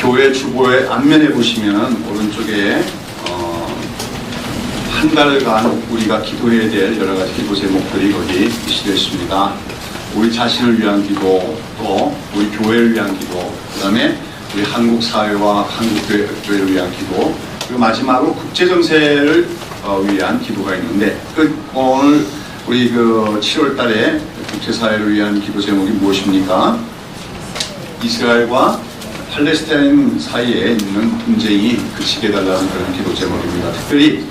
교회 주보의 앞면에 보시면 오른쪽에 한 달간 우리가 기도해야 될 여러 가지 기도 제목들이 거기 기시되어 있습니다. 우리 자신을 위한 기도, 또 우리 교회를 위한 기도, 그 다음에 우리 한국 사회와 한국 교회를 위한 기도, 그리고 마지막으로 국제정세를 위한 기도가 있는데, 오늘 우리 7월 달에 국제사회를 위한 기도 제목이 무엇입니까? 이스라엘과 팔레스타인 사이에 있는 분쟁이 그치게 해달라는 그런 기도 제목입니다. 특별히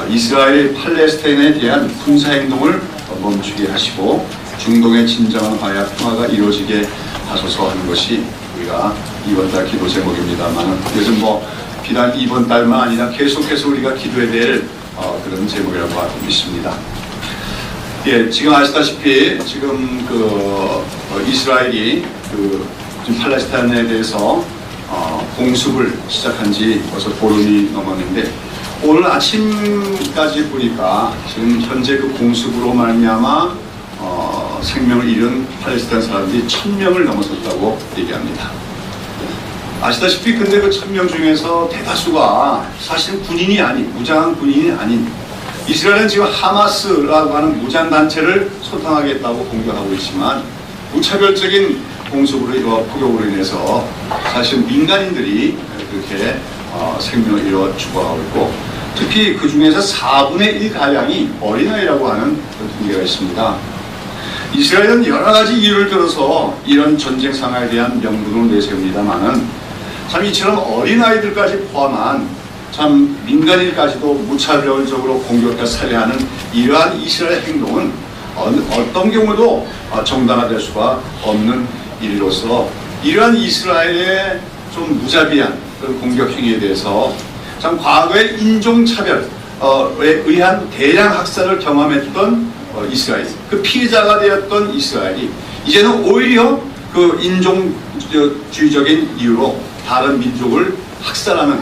이스라엘 팔레스타인에 대한 군사행동을 멈추게 하시고 중동의 진정한 화해와 평화가 이루어지게 하소서 하는 것이 우리가 이번 달 기도 제목입니다만, 요즘 비단 이번 달만 아니라 계속해서 우리가 기도해야 될 그런 제목이라고 믿습니다. 예, 지금 아시다시피 지금 이스라엘이 지금 팔레스타인에 대해서 공습을 시작한 지 벌써 보름이 넘었는데, 오늘 아침까지 보니까 지금 현재 그 공습으로 말미암아 생명을 잃은 팔레스타인 사람들이 1000명을 넘어섰다고 얘기합니다. 아시다시피 근데 그 1000명 중에서 대다수가 사실은 군인이 아닌, 무장한 군인이 아닌, 이스라엘은 지금 하마스라고 하는 무장단체를 소탕하겠다고 공격하고 있지만, 무차별적인 공습으로, 폭격으로 인해서 사실 민간인들이 그렇게 생명을 잃어 죽어가고 있고, 특히 그 중에서 4분의 1가량이 어린아이라고 하는 그런 통계가 있습니다. 이스라엘은 여러 가지 이유를 들어서 이런 전쟁 상황에 대한 명분을 내세웁니다만은, 참 이처럼 어린아이들까지 포함한 참 민간인까지도 무차별적으로 공격과 살해하는 이러한 이스라엘 행동은 어떤 경우도 정당화될 수가 없는 일로서, 이러한 이스라엘의 좀 무자비한 그런 공격 행위에 대해서 참 과거의 인종차별에 의한 대량 학살을 경험했던 이스라엘, 그 피해자가 되었던 이스라엘이 이제는 오히려 그 인종주의적인 이유로 다른 민족을 학살하는,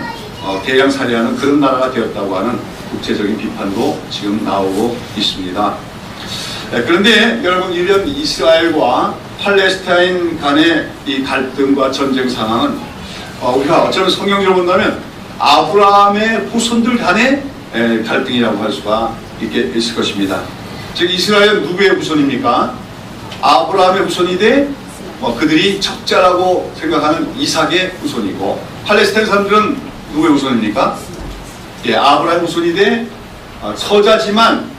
대량 살해하는 그런 나라가 되었다고 하는 국제적인 비판도 지금 나오고 있습니다. 그런데 여러분, 이런 이스라엘과 팔레스타인 간의 이 갈등과 전쟁 상황은 우리가 어쩌면 성경적으로 본다면 아브라함의 후손들 간의 갈등이라고 할 수가 있을 것입니다. 즉 이스라엘은 누구의 후손입니까? 아브라함의 후손이 돼 그들이 적자라고 생각하는 이삭의 후손이고, 팔레스타인 사람들은 누구의 후손입니까? 예, 아브라함의 후손이 돼 서자지만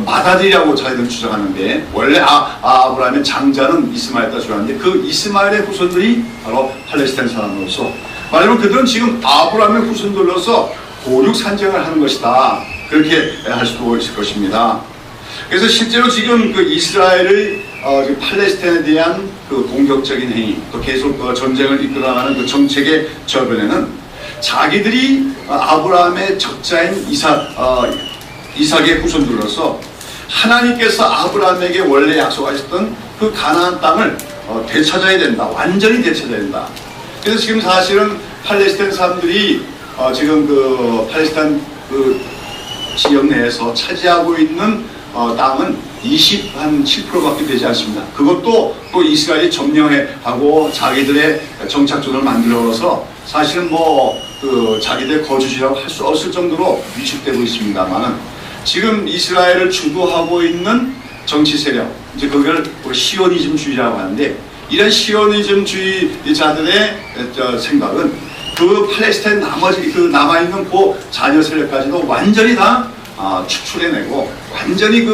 마다들이라고 자기들은 주장하는데, 원래 아브라함의 장자는 이스마엘이다 주장하는데, 그 이스마엘의 후손들이 바로 팔레스타인 사람으로서 말하면 그들은 지금 아브라함의 후손들로서 보륙 산쟁을 하는 것이다, 그렇게 할 수도 있을 것입니다. 그래서 실제로 지금 그 이스라엘의 팔레스타인에 대한 그 공격적인 행위, 또 계속 전쟁을 이끌어가는 그 정책의 저변에는 자기들이 아브라함의 적자인 이삭의 후손들로서 하나님께서 아브라함에게 원래 약속하셨던 그 가나안 땅을 되찾아야 된다, 완전히 되찾아야 된다. 그래서 지금 사실은 팔레스타인 사람들이 지금 그 팔레스타인 그 지역 내에서 차지하고 있는 땅은 27%밖에 되지 않습니다. 그것도 또 이스라엘이 점령하고 자기들의 정착존을 만들어서 사실은 자기들의 거주지라고 할 수 없을 정도로 위축되고 있습니다만은, 지금 이스라엘을 주도하고 있는 정치 세력, 이제 그걸 시오니즘주의라고 하는데, 이런 시오니즘주의자들의 생각은 그 팔레스타인 나머지 남아있는 그 자녀 세력까지도 완전히 다 축출해내고, 완전히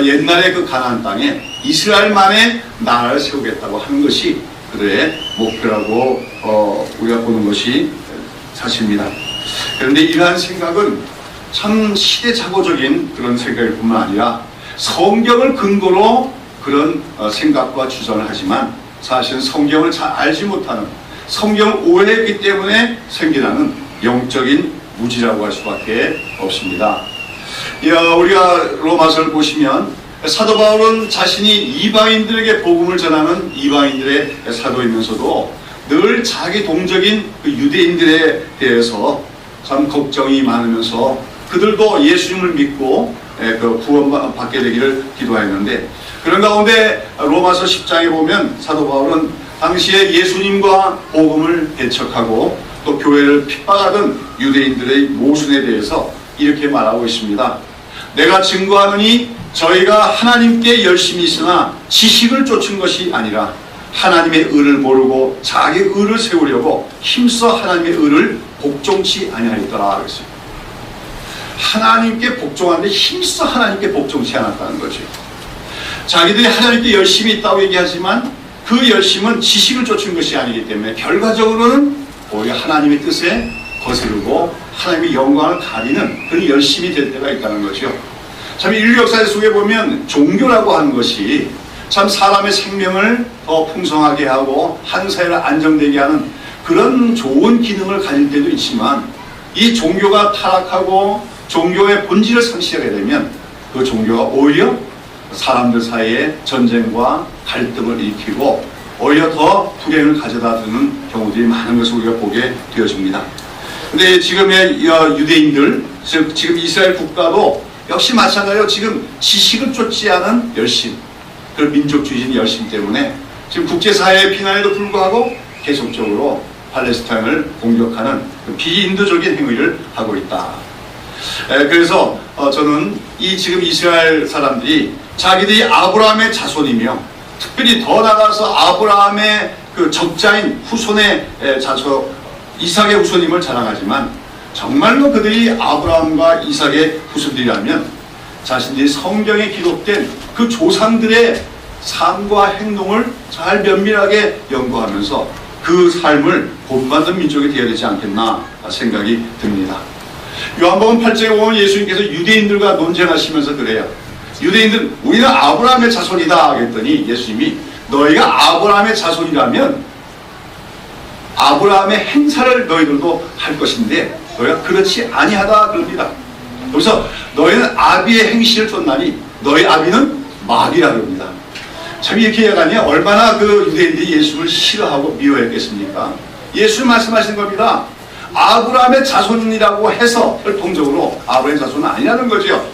옛날의 그 가나안 땅에 이스라엘만의 나라를 세우겠다고 하는 것이 그들의 목표라고 우리가 보는 것이 사실입니다. 그런데 이러한 생각은 참 시대착오적인 그런 생각일 뿐만 아니라 성경을 근거로 그런 생각과 주장을 하지만, 사실은 성경을 잘 알지 못하는, 성경을 오해했기 때문에 생겨나는 영적인 무지라고 할 수밖에 없습니다. 우리가 로마서를 보시면 사도 바울은 자신이 이방인들에게 복음을 전하는 이방인들의 사도이면서도 늘 자기 동족인 그 유대인들에 대해서 참 걱정이 많으면서 그들도 예수님을 믿고 그 구원받게 되기를 기도하였는데, 그런 가운데 로마서 10장에 보면 사도 바울은 당시에 예수님과 복음을 배척하고 또 교회를 핍박하던 유대인들의 모순에 대해서 이렇게 말하고 있습니다. 내가 증거하노니 저희가 하나님께 열심히 있으나 지식을 쫓은 것이 아니라 하나님의 의를 모르고 자기 의를 세우려고 힘써 하나님의 의를 복종치 아니하였더라 그랬어요. 하나님께 복종하는데 힘써 하나님께 복종치 않았다는 거죠. 자기들이 하나님께 열심히 있다고 얘기하지만 그 열심은 지식을 쫓은 것이 아니기 때문에 결과적으로는 오히려 하나님의 뜻에 거스르고 하나님의 영광을 가리는 그런 열심이 될 때가 있다는 거죠. 참 인류 역사 속에 보면 종교라고 하는 것이 참 사람의 생명을 더 풍성하게 하고 한 사회를 안정되게 하는 그런 좋은 기능을 가질 때도 있지만 이 종교가 타락하고 종교의 본질을 상실하게 되면 그 종교가 오히려 사람들 사이에 전쟁과 갈등을 일으키고 오히려 더 불행을 가져다 주는 경우들이 많은 것을 우리가 보게 되어집니다. 근데 지금의 유대인들, 즉 지금 이스라엘 국가도 역시 마찬가지로 지금 지식을 쫓지 않은 열심, 그 민족주의적인 열심 때문에 지금 국제사회의 비난에도 불구하고 계속적으로 팔레스타인을 공격하는 그 비인도적인 행위를 하고 있다. 그래서 저는 이 지금 이스라엘 사람들이 자기들이 아브라함의 자손이며 특별히 더 나아가서 아브라함의 그 적자인 후손의 자손 이삭의 후손임을 자랑하지만 정말로 그들이 아브라함과 이삭의 후손들이라면 자신들이 성경에 기록된 그 조상들의 삶과 행동을 잘 면밀하게 연구하면서 그 삶을 본받는 민족이 되어야 되지 않겠나 생각이 듭니다. 요한복음 8장에 보면 예수님께서 유대인들과 논쟁하시면서 그래요. 유대인들 우리는 아브라함의 자손이다 하겠더니 예수님이 너희가 아브라함의 자손이라면 아브라함의 행사를 너희들도 할 것인데 너희가 그렇지 아니하다 그럽니다. 그래서 너희는 아비의 행실을 쫓나니 너희 아비는 마귀라 그럽니다. 참 이렇게 얘기하니 얼마나 그 유대인들이 예수를 싫어하고 미워했겠습니까? 예수님 말씀하시는 겁니다. 아브라함의 자손이라고 해서 혈통적으로 아브라함의 자손은 아니라는 거죠.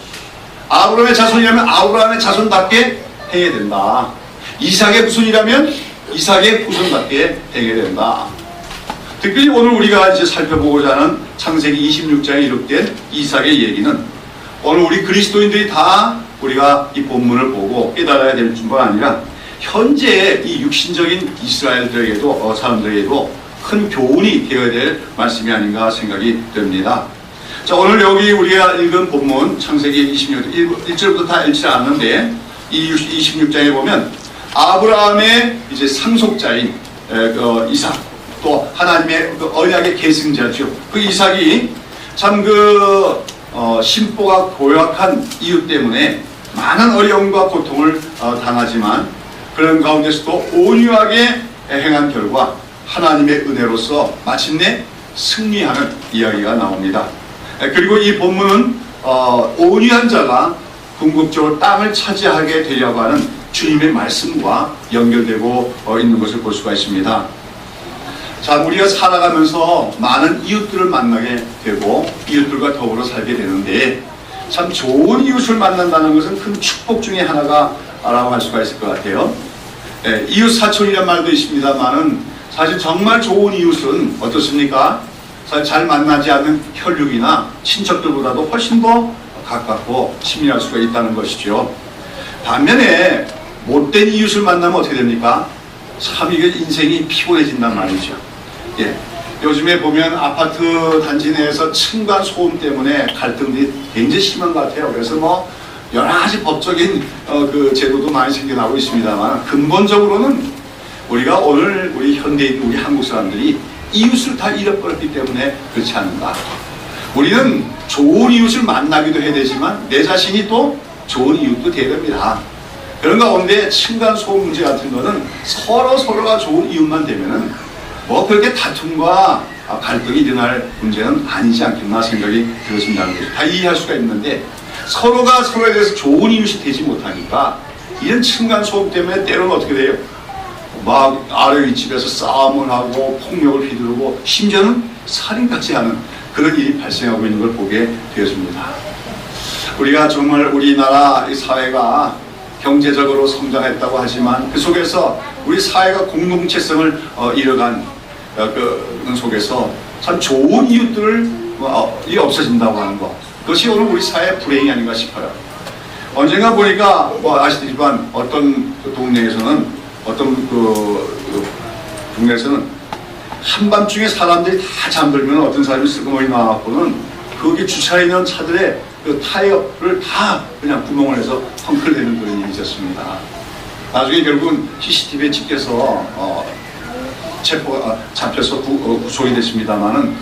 아브라함의 자손이라면 아브라함의 자손답게 행해야 된다. 이삭의 후손이라면 이삭의 후손답게 행해야 된다. 특별히 오늘 우리가 이제 살펴보고자 하는 창세기 26장에 기록된 이삭의 얘기는 오늘 우리 그리스도인들이 다 우리가 이 본문을 보고 깨달아야 될 뿐만 아니라 현재 이 육신적인 이스라엘들에게도 사람들에게도 큰 교훈이 되어야 될 말씀이 아닌가 생각이 됩니다. 자, 오늘 여기 우리가 읽은 본문 창세기 26장 1절부터 다 읽지 않았는데 이 26장에 보면 아브라함의 이제 상속자인 이삭 또 하나님의 그 언약의 계승자죠. 그 이삭이 참 심보가 고약한 이유 때문에 많은 어려움과 고통을 당하지만 그런 가운데서도 온유하게 행한 결과 하나님의 은혜로서 마침내 승리하는 이야기가 나옵니다. 그리고 이 본문은 온유한 자가 궁극적으로 땅을 차지하게 되려고 하는 주님의 말씀과 연결되고 있는 것을 볼 수가 있습니다. 자, 우리가 살아가면서 많은 이웃들을 만나게 되고 이웃들과 더불어 살게 되는데 참 좋은 이웃을 만난다는 것은 큰 축복 중에 하나가 라고 할 수가 있을 것 같아요. 이웃 사촌이란 말도 있습니다만은 사실 정말 좋은 이웃은 어떻습니까? 사실 잘 만나지 않는 혈육이나 친척들보다도 훨씬 더 가깝고 친밀할 수가 있다는 것이죠. 반면에 못된 이웃을 만나면 어떻게 됩니까? 참 이게 인생이 피곤해진단 말이죠. 예. 요즘에 보면 아파트 단지 내에서 층간 소음 때문에 갈등들이 굉장히 심한 것 같아요. 그래서 뭐 여러 가지 법적인 그 제도도 많이 생겨나고 있습니다만 근본적으로는 우리가 오늘 우리 현대인 우리 한국 사람들이 이웃을 다 잃어버렸기 때문에 그렇지 않는가. 우리는 좋은 이웃을 만나기도 해야 되지만 내 자신이 또 좋은 이웃도 돼야 됩니다. 그런 가운데 층간 소음 문제 같은 거는 서로가 좋은 이웃만 되면은 뭐 그렇게 다툼과 갈등이 일어날 문제는 아니지 않겠나 생각이 들어진다는 거죠. 다 이해할 수가 있는데 서로가 서로에 대해서 좋은 이웃이 되지 못하니까 이런 층간 소음 때문에 때로는 어떻게 돼요? 막 아래 윗집에서 싸움을 하고 폭력을 휘두르고 심지어는 살인까지 하는 그런 일이 발생하고 있는 걸 보게 되었습니다. 우리가 정말 우리나라 이 사회가 경제적으로 성장했다고 하지만 그 속에서 우리 사회가 공동체성을 잃어간 그 속에서 참 좋은 이웃들이 없어진다고 하는 것, 그것이 오늘 우리 사회의 불행이 아닌가 싶어요. 언젠가 보니까 아시겠지만 어떤 동네에서는 동네에서는 한밤중에 사람들이 다 잠들면 어떤 사람이 슬그머니 나와갖고는 거기 주차해 있는 차들의 그 타이어를 다 그냥 구멍을 내서 펑클내는 그런 일이 있었습니다. 나중에 결국은 CCTV에 찍혀서 잡혀서 구속이 됐습니다만은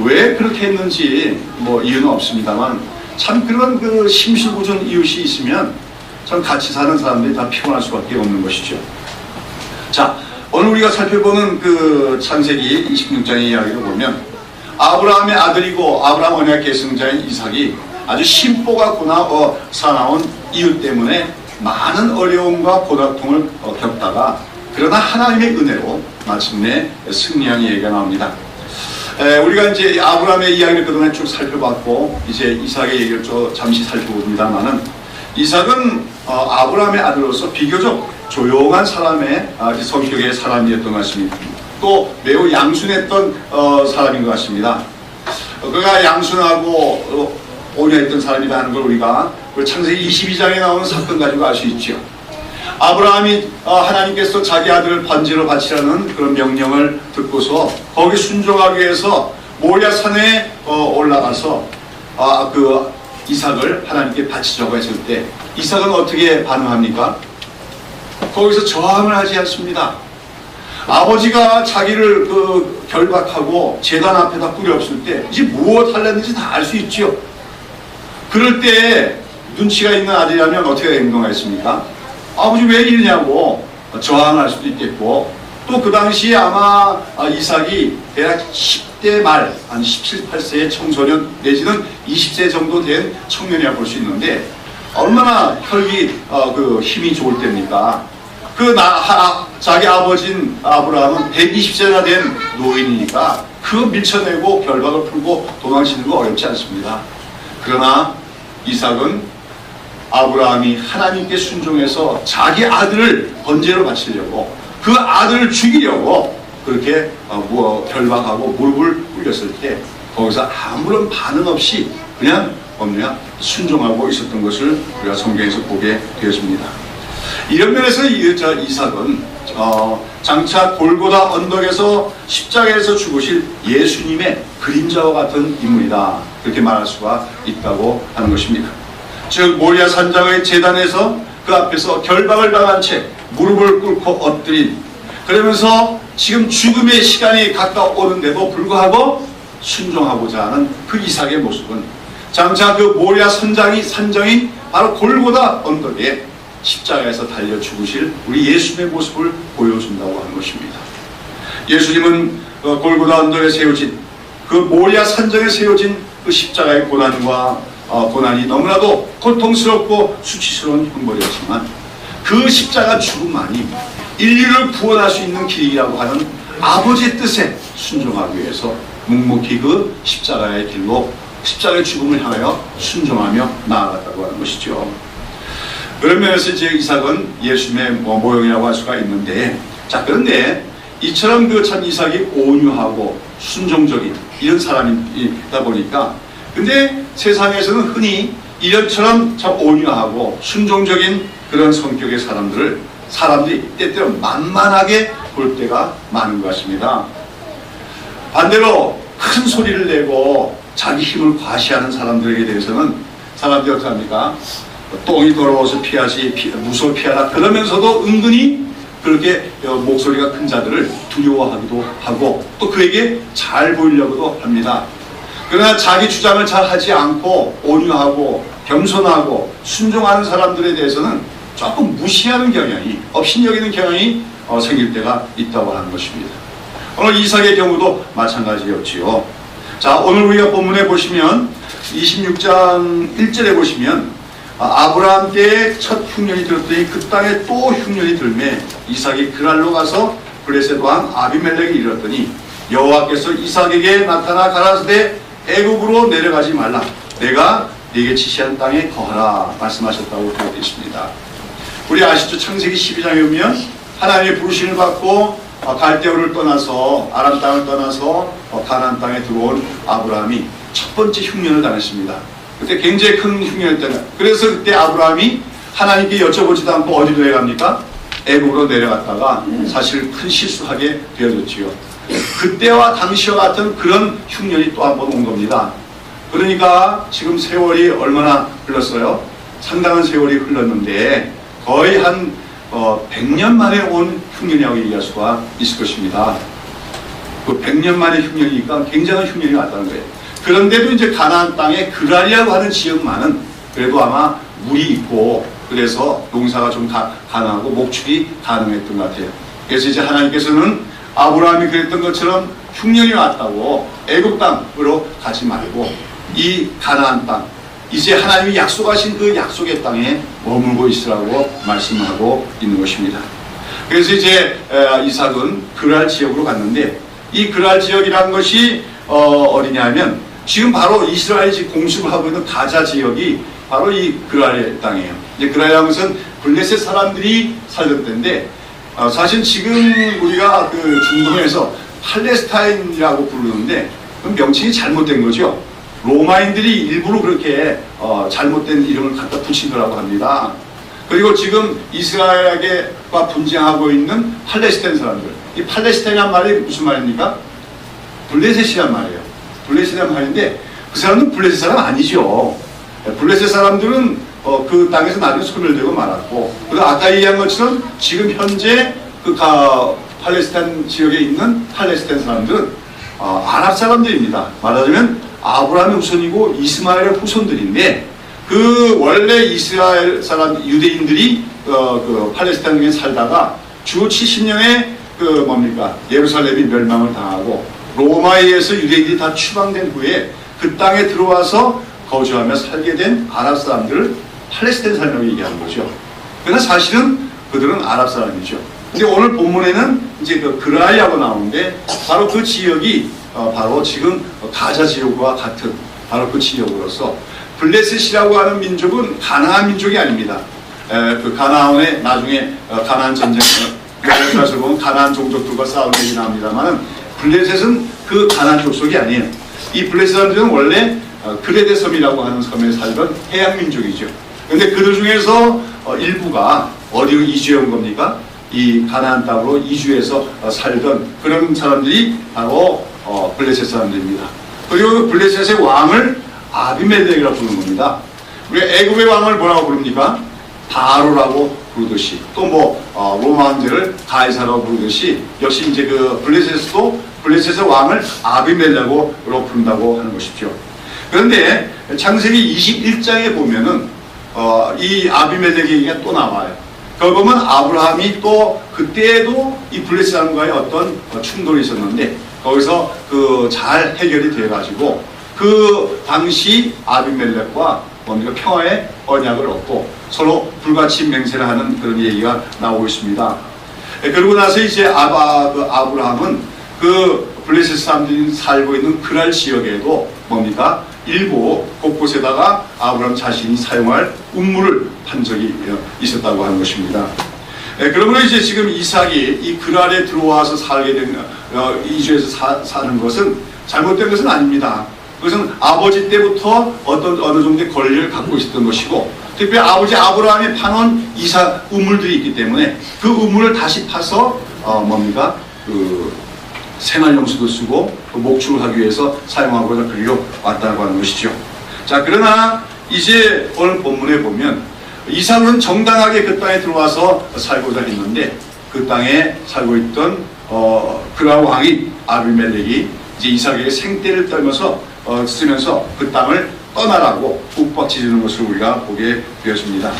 왜 그렇게 했는지 이유는 없습니다만 참 그런 그 심술궂은 이웃이 있으면 참 같이 사는 사람들이 다 피곤할 수밖에 없는 것이죠. 자, 오늘 우리가 살펴보는 그 창세기 26장의 이야기를 보면 아브라함의 아들이고 아브라함 언약 계승자인 이삭이 아주 심보가 사나운 이유 때문에 많은 어려움과 고통을 겪다가 그러나 하나님의 은혜로 마침내 승리한 얘기가 나옵니다. 우리가 이제 아브라함의 이야기를 그동안 쭉 살펴봤고 이제 이삭의 얘기를 좀 잠시 살펴봅니다만은 이삭은 아브라함의 아들로서 비교적 조용한 사람의 성격의 사람이었던 것 같습니다. 또 매우 양순했던 사람인 것 같습니다. 그가 양순하고 온유했던 사람이다 하는 걸 우리가 창세기 22장에 나오는 사건 가지고 알 수 있죠. 아브라함이 하나님께서 자기 아들을 번제로 바치라는 그런 명령을 듣고서 거기 순종하기 위해서 모리아 산에 올라가서 그 이삭을 하나님께 바치자고 했을 때 이삭은 어떻게 반응합니까? 거기서 저항을 하지 않습니다. 아버지가 자기를 결박하고 제단 앞에다 꾸려없을 때 이제 무엇 하려는지 다 알 수 있죠. 그럴 때 눈치가 있는 아들이라면 어떻게 행동하겠습니까? 아버지 왜 이러냐고 저항할 수도 있겠고, 또 그 당시에 아마 이삭이 대략 10대 말, 한 17, 18세의 청소년 내지는 20세 정도 된 청년이라 볼 수 있는데 얼마나 혈기 힘이 좋을 때입니까? 자기 아버지인 아브라함은 120세나 된 노인이니까 그거 밀쳐내고 결박을 풀고 도망치는 거 어렵지 않습니다. 그러나 이삭은 아브라함이 하나님께 순종해서 자기 아들을 번제로 바치려고 그 아들을 죽이려고 그렇게 결박하고 무릎을 꿇렸을 때 거기서 아무런 반응 없이 그냥 순종하고 있었던 것을 우리가 성경에서 보게 되었습니다. 이런 면에서 이삭은 장차 골고다 언덕에서 십자가에서 죽으실 예수님의 그림자와 같은 인물이다, 그렇게 말할 수가 있다고 하는 것입니다. 즉 모리아 산장의 제단에서 그 앞에서 결박을 당한 채 무릎을 꿇고 엎드린, 그러면서 지금 죽음의 시간이 가까워오는데도 불구하고 순종하고자 하는 그 이삭의 모습은 장차 그 모리아 산정인 바로 골고다 언덕에 십자가에서 달려 죽으실 우리 예수님의 모습을 보여준다고 하는 것입니다. 예수님은 골고다 언덕에 세워진 그 모리아 산정에 세워진 그 십자가의 고난이 너무나도 고통스럽고 수치스러운 형벌이었지만 그 십자가 죽음만이 인류를 구원할 수 있는 길이라고 하는 아버지의 뜻에 순종하기 위해서 묵묵히 그 십자가의 길로 십자가의 죽음을 향하여 순종하며 나아갔다고 하는 것이죠. 그런 면에서 이제 이삭은 예수님의 모형이라고 할 수가 있는데, 자, 그런데 이처럼 참 이삭이 온유하고 순종적인 이런 사람이다 보니까, 근데 세상에서는 흔히 이런처럼 참 온유하고 순종적인 그런 성격의 사람들이 때때로 만만하게 볼 때가 많은 것 같습니다. 반대로 큰 소리를 내고 자기 힘을 과시하는 사람들에게 대해서는 사람들이 어떻게 합니까? 똥이 더러워서 피하지, 무서워 피하라, 그러면서도 은근히 그렇게 목소리가 큰 자들을 두려워하기도 하고 또 그에게 잘 보이려고도 합니다. 그러나 자기 주장을 잘 하지 않고 온유하고 겸손하고 순종하는 사람들에 대해서는 조금 무시하는 경향이, 업신여기는 경향이 생길 때가 있다고 하는 것입니다. 오늘 이삭의 경우도 마찬가지였지요. 자, 오늘 우리가 본문에 보시면 26장 1절에 보시면 아브라함 때에 첫 흉년이 들었더니 그 땅에 또 흉년이 들매 이삭이 그랄로 가서 블레셋 왕 아비멜렉이 이르렀더니 여호와께서 이삭에게 나타나 가라사대 애굽으로 내려가지 말라, 내가 네게 지시한 땅에 거하라 말씀하셨다고 되어 있습니다. 우리 아시죠? 창세기 12장에 보면 하나님의 부르심을 받고 갈대우를 떠나서 아람 땅을 떠나서 가나안 땅에 들어온 아브라함이 첫 번째 흉년을 당했습니다. 그때 굉장히 큰 흉년이었잖아요. 그래서 그때 아브라함이 하나님께 여쭤보지도 않고 어디로 내려갑니까? 애국으로 내려갔다가 사실 큰 실수하게 되어졌지요. 그때와 당시와 같은 그런 흉년이 또 한 번 온 겁니다. 그러니까 지금 세월이 얼마나 흘렀어요? 상당한 세월이 흘렀는데 거의 한 100년 만에 온 흉년이라고 얘기할 수가 있을 것입니다. 그 100년 만의 흉년이니까 굉장한 흉년이 왔다는 거예요. 그런데도 이제 가나안 땅에 그랄이라고 하는 지역만은 그래도 아마 물이 있고 그래서 농사가 좀 가능하고 목축이 가능했던 것 같아요. 그래서 이제 하나님께서는 아브라함이 그랬던 것처럼 흉년이 왔다고 애굽 땅으로 가지 말고 이 가나안 땅, 이제 하나님이 약속하신 그 약속의 땅에 머물고 있으라고 말씀하고 있는 것입니다. 그래서 이제 이삭은 그랄 지역으로 갔는데 이 그랄 지역이라는 것이 어디냐 하면 지금 바로 이스라엘이 공습을 하고 있는 가자 지역이 바로 이 그랄의 땅이에요. 이제 그랄이라는 것은 블레셋 사람들이 살던 데인데 사실 지금 우리가 그 중동에서 팔레스타인이라고 부르는데 그 명칭이 잘못된 거죠. 로마인들이 일부러 그렇게 잘못된 이름을 갖다 붙인 거라고 합니다. 그리고 지금 이스라엘과 분쟁하고 있는 팔레스타인 사람들, 이 팔레스타인이란 말이 무슨 말입니까? 블레셋이란 말이에요. 블레셋이란 말인데 그 사람들은 블레셋 사람 아니죠. 블레셋 사람들은 그 땅에서 나중에 소멸되고 말았고, 그리고 아까 얘기한 것처럼 지금 현재 그 팔레스타인 지역에 있는 팔레스타인 사람들은 아랍 사람들입니다. 말하자면 아브라함의 후손이고 이스마엘의 후손들인데 그 원래 이스라엘 사람 유대인들이 그 팔레스타인에 살다가 주 70년에 그 예루살렘이 멸망을 당하고 로마에 의해서 유대인들이 다 추방된 후에 그 땅에 들어와서 거주하며 살게 된 아랍 사람들을 팔레스타인 사람이라고 얘기하는 거죠. 그러나 사실은 그들은 아랍 사람이죠. 근데 오늘 본문에는 이제 그 그랄이라고 나오는데 바로 그 지역이 바로 지금 가자 지역과 같은 바로 그 지역으로서 블레셋이라고 하는 민족은 가나안 민족이 아닙니다. 그 가나안에 나중에 가나안 전쟁에서 보면 가나안 종족들과 싸우는 얘기 나옵니다만은 블레셋은 그 가나안 족속이 아니에요. 이 블레셋 사람들은 원래 그레데 섬이라고 하는 섬에 살던 해양 민족이죠. 그런데 그들 중에서 일부가 어디로 이주해온 겁니까? 이 가나안 땅으로 이주해서 살던 그런 사람들이 바로 블레셋 사람들입니다. 그리고 블레셋의 왕을 아비멜렉이라고 부르는 겁니다. 우리 애굽의 왕을 뭐라고 부릅니까? 바로라고 부르듯이 또 로마 황제를 가이사라고 부르듯이 역시 이제 그 블레셋도 블레셋의 왕을 아비멜렉으로 부른다고 하는 것이죠. 그런데 창세기 21장에 보면은 이 아비멜렉 얘기가 또 나와요. 그걸 보면 아브라함이 또 그때에도 이 블레셋 사람과의 어떤 충돌이 있었는데 거기서 그 잘 해결이 돼가지고 그 당시 아비멜렉과 평화의 언약을 얻고 서로 불같이 맹세를 하는 그런 얘기가 나오고 있습니다. 그러고 나서 이제 아브라함은 그 블레셋 사람들이 살고 있는 그랄 지역에도 일부 곳곳에다가 아브라함 자신이 사용할 우물을 판 적이 있었다고 하는 것입니다. 그러므로 이제 지금 이삭이 이 그랄에 들어와서 살게 된 이주해서 사는 것은 잘못된 것은 아닙니다. 그것은 아버지 때부터 어느 정도의 권리를 갖고 있었던 것이고, 특별히 아버지 아브라함이 파놓은 이삭 우물들이 있기 때문에 그 우물을 다시 파서 그 생활용수도 쓰고 목축을 하기 위해서 사용하고자 그리로 왔다고 하는 것이죠. 자, 그러나 이제 오늘 본문에 보면 이삭은 정당하게 그 땅에 들어와서 살고자 했는데 그 땅에 살고 있던 그랄 왕이 아비멜렉이 이제 이삭에게 생떼를 쓰면서 그 땅을 떠나라고 윽박지르는 것을 우리가 보게 되었습니다.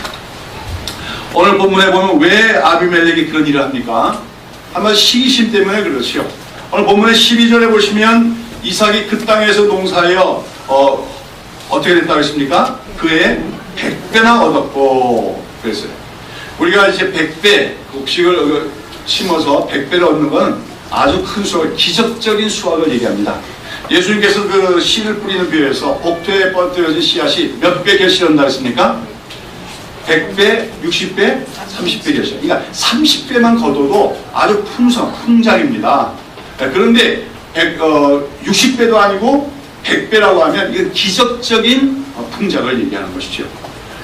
오늘 본문에 보면 왜 아비멜렉이 그런 일을 합니까? 아마 시기심 때문에 그렇죠. 오늘 본문의 12절에 보시면 이삭이 그 땅에서 농사하여 어떻게 됐다고 했습니까? 그에 100배나 얻었고 그랬어요. 우리가 이제 100배 곡식을 심어서 100배를 얻는 건 아주 큰 수확, 기적적인 수확을 얘기합니다. 예수님께서 그 씨를 뿌리는 비유에서 복토에 뻗어진 씨앗이 몇 배 결실한다 했습니까? 100배, 60배, 30배겠죠. 그러니까 30배만 거둬도 아주 풍장입니다. 그런데 60배도 아니고 100배라고 하면 이건 기적적인 풍작을 얘기하는 것이죠.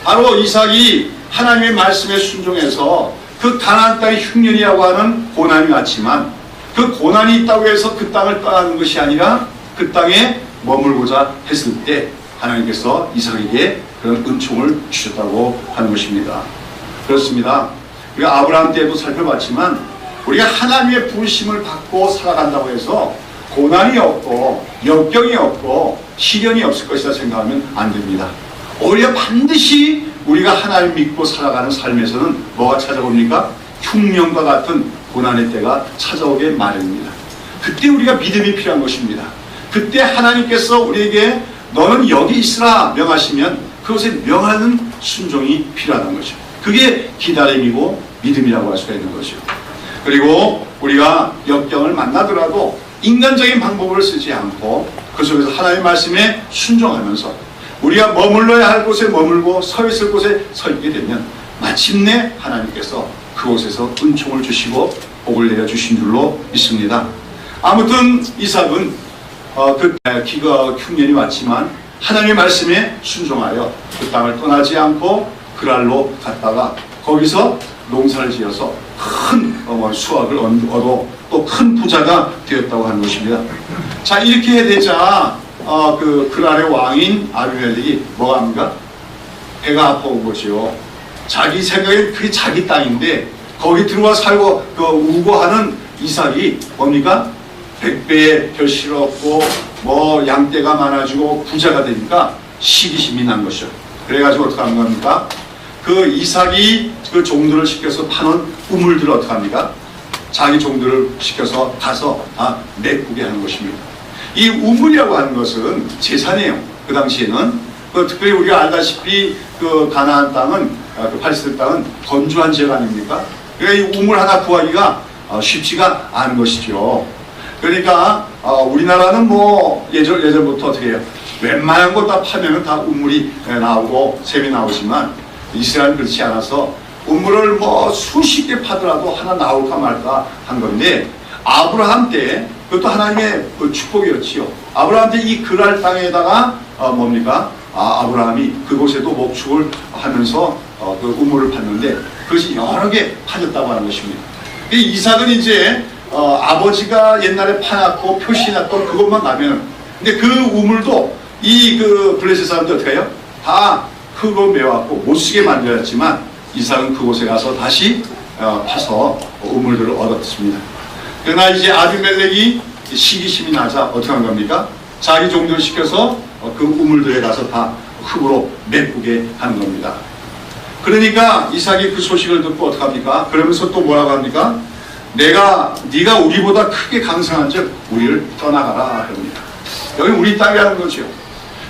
바로 이삭이 하나님의 말씀에 순종해서 그 가나안 땅의 흉년이라고 하는 고난이 왔지만 그 고난이 있다고 해서 그 땅을 떠나는 것이 아니라 그 땅에 머물고자 했을 때 하나님께서 이삭에게 그런 은총을 주셨다고 하는 것입니다. 그렇습니다. 우리가 아브라함 때도 살펴봤지만 우리가 하나님의 부르심을 받고 살아간다고 해서 고난이 없고 역경이 없고 시련이 없을 것이다 생각하면 안 됩니다. 오히려 반드시 우리가 하나님 믿고 살아가는 삶에서는 뭐가 찾아옵니까? 흉년과 같은 고난의 때가 찾아오게 마련입니다. 그때 우리가 믿음이 필요한 것입니다. 그때 하나님께서 우리에게 너는 여기 있으라 명하시면 그것에 명하는 순종이 필요하다는 거죠. 그게 기다림이고 믿음이라고 할 수가 있는 거죠. 그리고 우리가 역경을 만나더라도 인간적인 방법을 쓰지 않고 그 속에서 하나님의 말씀에 순종하면서 우리가 머물러야 할 곳에 머물고 서 있을 곳에 서 있게 되면 마침내 하나님께서 그곳에서 은총을 주시고 복을 내려주신 줄로 믿습니다. 아무튼 이삭은 기가 흉년이 왔지만 하나님의 말씀에 순종하여 그 땅을 떠나지 않고 그랄로 갔다가 거기서 농사를 지어서 큰 수확을 얻어 또 큰 부자가 되었다고 하는 것입니다. 자, 이렇게 되자 그 그랄의 왕인 아비멜렉이 뭐가 합니까? 배가 아파온 거죠. 자기 생각에 그게 자기 땅인데 거기 들어와 살고 우거하는 이삭이 뭡니까? 100배의 벼슬을 얻고 양떼가 많아지고 부자가 되니까 시기심이 난 것이죠. 그래가지고 어떻게 하는 겁니까? 그 이삭이 그 종들을 시켜서 파는 우물들을 어떻게 합니까? 자기 종들을 시켜서 가서 다 메꾸게 하는 것입니다. 이 우물이라고 하는 것은 재산이에요. 그 당시에는 특별히 우리가 알다시피 그 가나안 땅은 그 팔스틴 땅은 건조한 지역 아닙니까? 그러니까 이 우물 하나 구하기가 쉽지가 않은 것이죠. 그러니까 우리나라는 예전부터 어떻게 해요? 웬만한 거 다 파면은 다 우물이 나오고 샘이 나오지만 이스라엘은 그렇지 않아서 우물을 수십 개 파더라도 하나 나올까 말까 한 건데 아브라함 때 그것도 하나님의 축복이었지요. 아브라함 때 이 그랄 땅에다가 아브라함이 그곳에도 목축을 하면서 그 우물을 팠는데 그것이 여러 개 파졌다고 하는 것입니다. 이삭은 이제 아버지가 옛날에 파놨고 표시해놨던 그것만 나면 근데 그 우물도 그 블레셋 사람들 어떻게 해요? 다 흙으로 메워갖고 못쓰게 만들었지만 이삭은 그곳에 가서 다시 파서 우물들을 얻었습니다. 그러나 이제 아비멜렉이 시기심이 나자 어떻게 한 겁니까? 자기 종들을 시켜서 그 우물들에 가서 다 흙으로 메꾸게 하는 겁니다. 그러니까 이삭이 그 소식을 듣고 어떻게 합니까? 그러면서 또 뭐라고 합니까? 네가 우리보다 크게 강성한 즉 우리를 떠나가라 합니다. 여기 우리 땅이라는 거죠.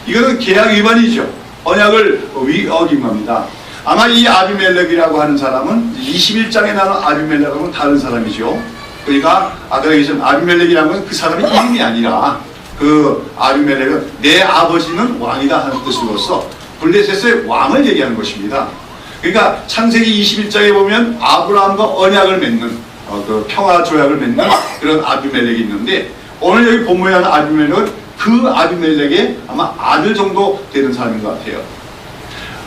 이거는 계약 위반이죠. 언약을 어긴 겁니다. 아마 이 아비멜렉이라고 하는 사람은 21장에 나오는 아비멜렉하고는 다른 사람이죠. 그러니까 아까 얘기했던 아비멜렉이라는 건 그 사람의 이름이 아니라 그 아비멜렉은 내 아버지는 왕이다 하는 뜻으로서 블레셋의 왕을 얘기하는 것입니다. 그러니까 창세기 21장에 보면 아브라함과 언약을 맺는 그 평화 조약을 맺는 그런 아비멜렉이 있는데 오늘 여기 본문에 하는 아비멜렉은 그 아비멜렉의 아마 아들 정도 되는 사람인 것 같아요.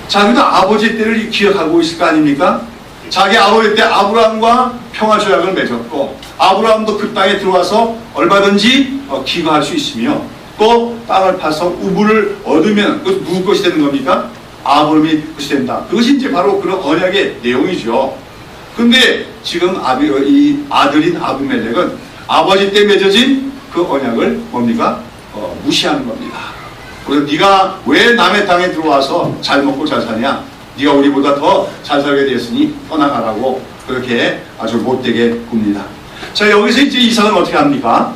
자기도 아버지 때를 기억하고 있을 거 아닙니까? 자기 아버지 때 아브라함과 평화조약을 맺었고 아브라함도 그 땅에 들어와서 얼마든지 기거할 수 있으며 또 땅을 파서 우물을 얻으면 그것 누구 것이 되는 겁니까? 아브라함이 것이 된다. 그것이 이제 바로 그런 언약의 내용이죠. 근데 지금 이 아들인 아비멜렉은 아버지 때 맺어진 그 언약을 무시하는 겁니다. 그래서 네가 왜 남의 땅에 들어와서 잘 먹고 잘 사냐? 네가 우리보다 더 잘 살게 되었으니 떠나가라고 그렇게 아주 못되게 굽니다. 자, 여기서 이제 이삭은 어떻게 합니까?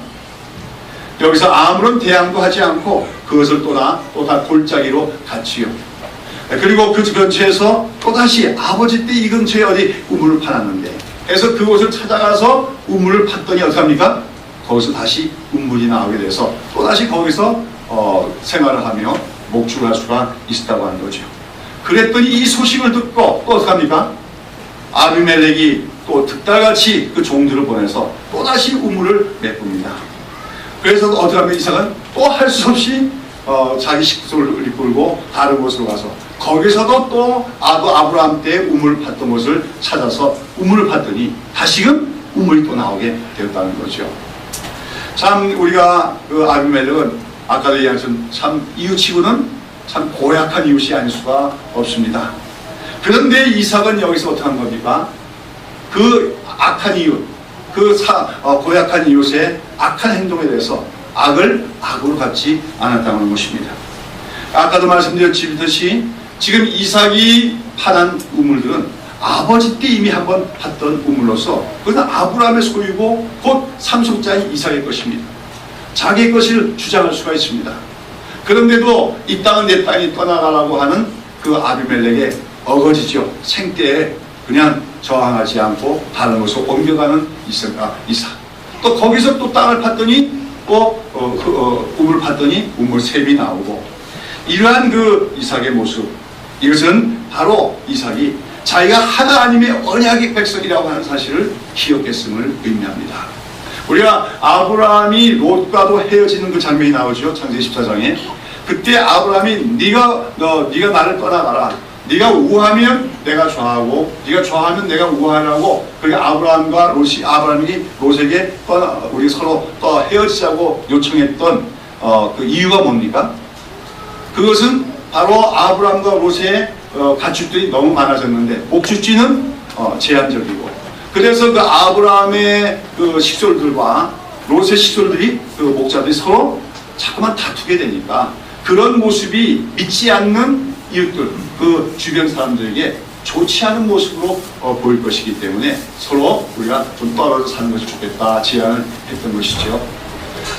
여기서 아무런 대항도 하지 않고 그것을 또 다 골짜기로 갔지요. 그리고 그 근처에서 또다시 아버지 때 이 근처에 어디 우물을 파놨는데 그래서 그곳을 찾아가서 우물을 팠더니 어떻게 합니까? 거기서 다시 우물이 나오게 돼서 또다시 거기서 생활을 하며 목축을 할 수가 있었다고 하는 거죠. 그랬더니 이 소식을 듣고 또 어떡합니까? 아비멜렉이 또 득달같이 그 종들을 보내서 또다시 우물을 메꿉니다. 그래서 어떡하면 이삭은 또 할 수 없이 자기 식소를 이끌고 다른 곳으로 가서 거기서도 또 아브라함 때 우물을 팠던 곳을 찾아서 우물을 팠더니 다시금 우물이 또 나오게 되었다는 거죠. 참 우리가 그 아비멜렉은 아까도 얘기한 참 이웃치고는 참 고약한 이웃이 아닐 수가 없습니다. 그런데 이삭은 여기서 어떻게 한 겁니까? 그 악한 이웃, 고약한 이웃의 악한 행동에 대해서 악을 악으로 갚지 않았다는 것입니다. 아까도 말씀드렸듯이 지금 이삭이 파는 우물들은 아버지 때 이미 한번 팠던 우물로서 그것은 아브라함의 소유고 곧 상속자인 이삭의 것입니다. 자기의 것을 주장할 수가 있습니다. 그런데도 이 땅은 내 땅이 떠나가라고 하는 그 아비멜렉의 어거지죠. 생때에 그냥 저항하지 않고 다른 곳으로 옮겨가는 이삭. 또 거기서 또 땅을 팠더니 또 우물을 팠더니 우물 샘이 나오고 이러한 그 이삭의 모습, 이것은 바로 이삭이 자기가 하나님의 언약의 백성이라고 하는 사실을 기억했음을 의미합니다. 우리가 아브라함이 롯과도 헤어지는 그 장면이 나오죠. 창세기 14장에. 그때 아브라함이 네가 나를 떠나가라. 네가 우하면 내가 좌하고 네가 좌하면 내가 우하라고 그렇게 아브라함이 롯에게 우리 서로 헤어지자고 요청했던 그 이유가 뭡니까? 그것은 바로 아브라함과 롯의 가축들이 너무 많아졌는데 목축지는 제한적이고 그래서 그 아브라함의 그 식솔들과 롯의 식솔들이 그 목자들이 서로 자꾸만 다투게 되니까 그런 모습이 믿지 않는 이웃들, 그 주변 사람들에게 좋지 않은 모습으로 보일 것이기 때문에 서로 우리가 좀 떨어져 사는 것이 좋겠다 제안을 했던 것이죠.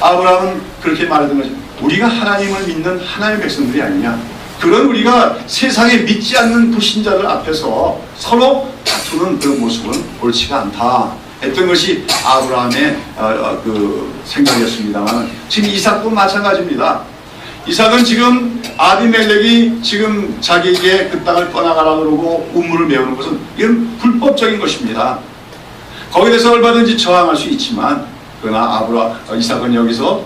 아브라함은 그렇게 말했던 것이 우리가 하나님을 믿는 하나님의 백성들이 아니냐. 그런 우리가 세상에 믿지 않는 불신자들 앞에서 서로 다투는 그런 모습은 옳지가 않다 했던 것이 아브라함의 그 생각이었습니다만 지금 이삭도 마찬가지입니다. 이삭은 지금 아비멜렉이 지금 자기에게 그 땅을 떠나가라 그러고 우물을 메우는 것은 이건 불법적인 것입니다. 거기에 대해서 얼마든지 저항할 수 있지만 그러나 이삭은 여기서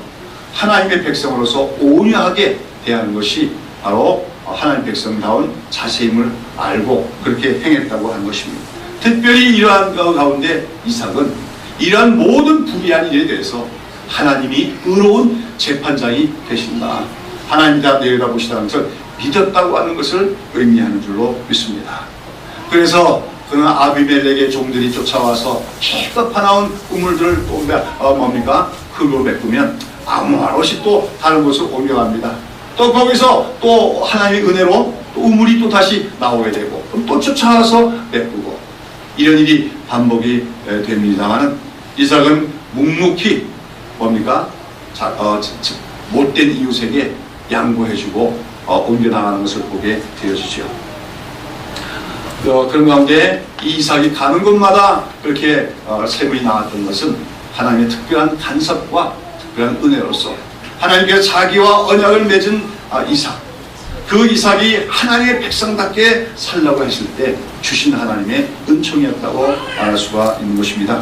하나님의 백성으로서 온유하게 대하는 것이 바로 하나님 백성다운 자세임을 알고 그렇게 행했다고 하는 것입니다. 특별히 이러한 가운데 이삭은 이러한 모든 불의한 일에 대해서 하나님이 의로운 재판장이 되신다. 하나님이 다 내려다보시다는 것을 믿었다고 하는 것을 의미하는 줄로 믿습니다. 그래서 그는 아비멜렉의 종들이 쫓아와서 기껏 파나온 우물들을 또 뭡니까? 흙으로 메꾸면 아무 말 없이 또 다른 곳으로 옮겨갑니다. 또 거기서 또 하나님의 은혜로 또 우물이 또 다시 나오게 되고 또 쫓아와서 메꾸고 이런 일이 반복이 됩니다만 이삭은 묵묵히 뭡니까? 못된 이웃에게 양보해주고 옮겨나가는 것을 보게 되어지죠. 그런 가운데 이삭이 가는 곳마다 그렇게 샘이 나왔던 것은 하나님의 특별한 간섭과 특별한 은혜로서 하나님께서 자기와 언약을 맺은 이삭, 그 이삭이 하나님의 백성답게 살라고 했을 때 주신 하나님의 은총이었다고 말할 수가 있는 것입니다.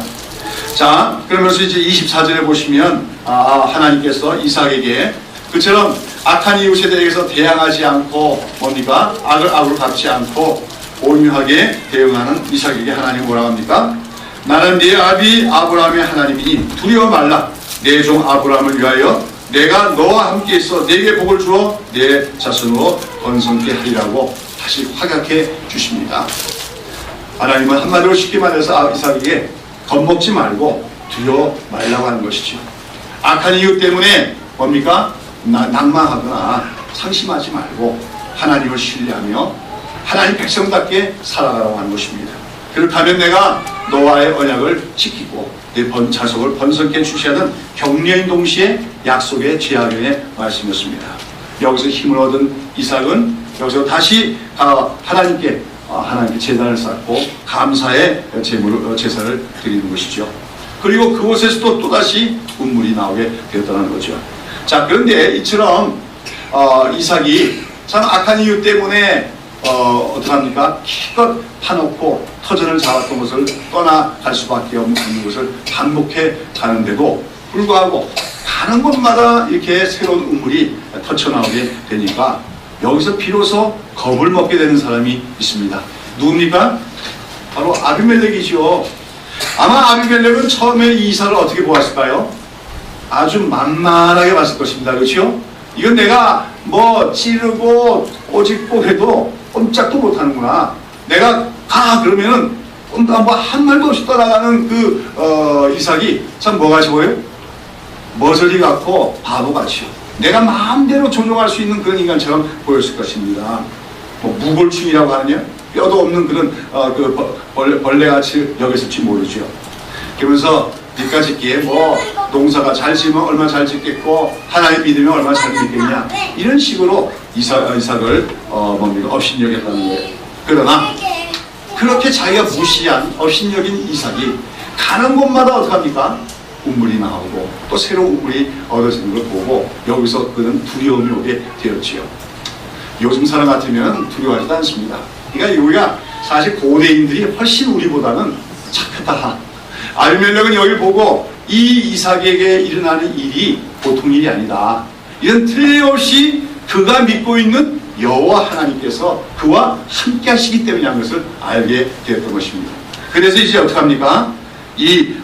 자, 그러면서 이제 24절에 보시면 하나님께서 이삭에게 그처럼 악한 이웃에 대해서 대항하지 않고 뭡니까? 악으로 갚지 않고 온유하게 대응하는 이삭에게 하나님이 뭐라고 합니까? 나는 네 아비 아브라함의 하나님이니 두려워 말라. 내 종 아브라함을 위하여 내가 너와 함께 있어 네게 복을 주어 내 자손으로 번성케 하리라고 다시 확약해 주십니다. 하나님은 한마디로 쉽게 말해서 이삭에게 겁먹지 말고 두려워 말라고 하는 것이죠. 악한 이유 때문에 뭡니까? 낭망하거나 상심하지 말고 하나님을 신뢰하며 하나님 백성답게 살아가라고 하는 것입니다. 그렇게 하면 내가 너와의 언약을 지키고 내 자손을 번성케 주시하는 격려인 동시에 약속의 제약의 말씀이었습니다. 여기서 힘을 얻은 이삭은 여기서 다시 하나님께 제단을 쌓고 감사의 제사를 드리는 것이죠. 그리고 그곳에서도 또다시 운물이 나오게 되었다는 거죠. 자, 그런데 이처럼 이삭이 참 악한 이유 때문에 어떡합니까? 기껏 파놓고 터전을 잡았던 것을 떠나갈 수밖에 없는 것을 반복해 가는데도 불구하고 가는 곳마다 이렇게 새로운 우물이 터쳐나오게 되니까 여기서 비로소 겁을 먹게 되는 사람이 있습니다. 누굽니까? 바로 아비멜렉이죠. 아마 아비멜렉은 처음에 이 이삭을 어떻게 보았을까요? 아주 만만하게 봤을 것입니다. 그렇죠? 이건 내가 뭐 찌르고 꼬집고 해도 꼼짝도 못하는구나. 내가 가 그러면은 뭐 한 말도 없이 떠나가는 그 이삭이 참 뭐가 좋아요? 머저리 같고 바보같이요. 내가 마음대로 조종할 수 있는 그런 인간처럼 보였을 것입니다. 뭐 무골충이라고 하느냐? 뼈도 없는 그런 그 벌레같이 여겼을지 모르죠. 그러면서 밑가 짓기에 뭐 농사가 잘 지으면 얼마나 잘 짓겠고 하나님 믿으면 얼마나 잘 믿겠냐 이런 식으로 이삭을 뭡니까 업신여겼다는 거예요. 그러나 그렇게 자기가 무시한 업신여긴 이삭이 가는 곳마다 어떡합니까? 우물이 나오고 또 새로운 우물이 얻어지는 걸 보고 여기서 그는 두려움이 오게 되었지요. 요즘 사람 같으면 두려워하지도 않습니다. 그러니까 우리가 사실 고대인들이 훨씬 우리보다는 착하다. 아비멜렉은 여기 보고 이 이삭에게 일어나는 일이 보통 일이 아니다. 이런 틀림없이 그가 믿고 있는 여호와 하나님께서 그와 함께 하시기 때문이라는 것을 알게 되었던 것입니다. 그래서 이제 어떡합니까? 이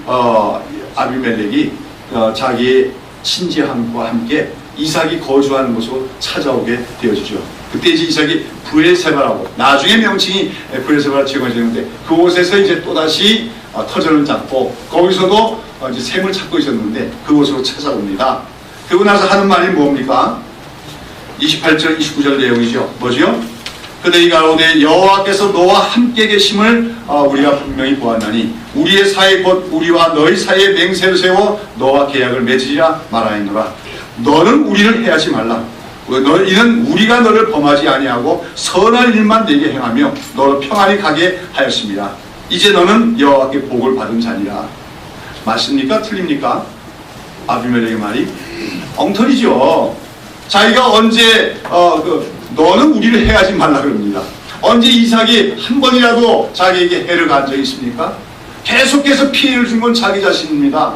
아비멜렉이 자기의 친지함과 함께 이삭이 거주하는 곳으로 찾아오게 되어지죠. 그때 이제 이삭이 브엘세바라고 나중에 명칭이 브엘세바라 지어지는데 그곳에서 이제 또다시 터전을 잡고 거기서도 이제 샘을 찾고 있었는데 그곳으로 찾아옵니다. 그러고 나서 하는 말이 뭡니까? 28절 29절 내용이죠. 뭐죠? 그들이 가로되 여호와께서 너와 함께 계심을 우리가 분명히 보았나니 우리의 사이 곧 우리와 너희 사이에 맹세를 세워 너와 계약을 맺으리라 말하였노라. 너는 우리를 해하지 말라. 이는 우리가 너를 범하지 아니하고 선한 일만 내게 행하며 너를 평안히 가게 하였습니다. 이제 너는 여호와께 복을 받은 자니라. 맞습니까? 틀립니까? 아비멜렉의 말이 엉터리죠. 자기가 언제 너는 우리를 해하지 말라 그럽니다. 언제 이삭이 한 번이라도 자기에게 해를 간 적이 있습니까? 계속해서 피해를 준 건 자기 자신입니다.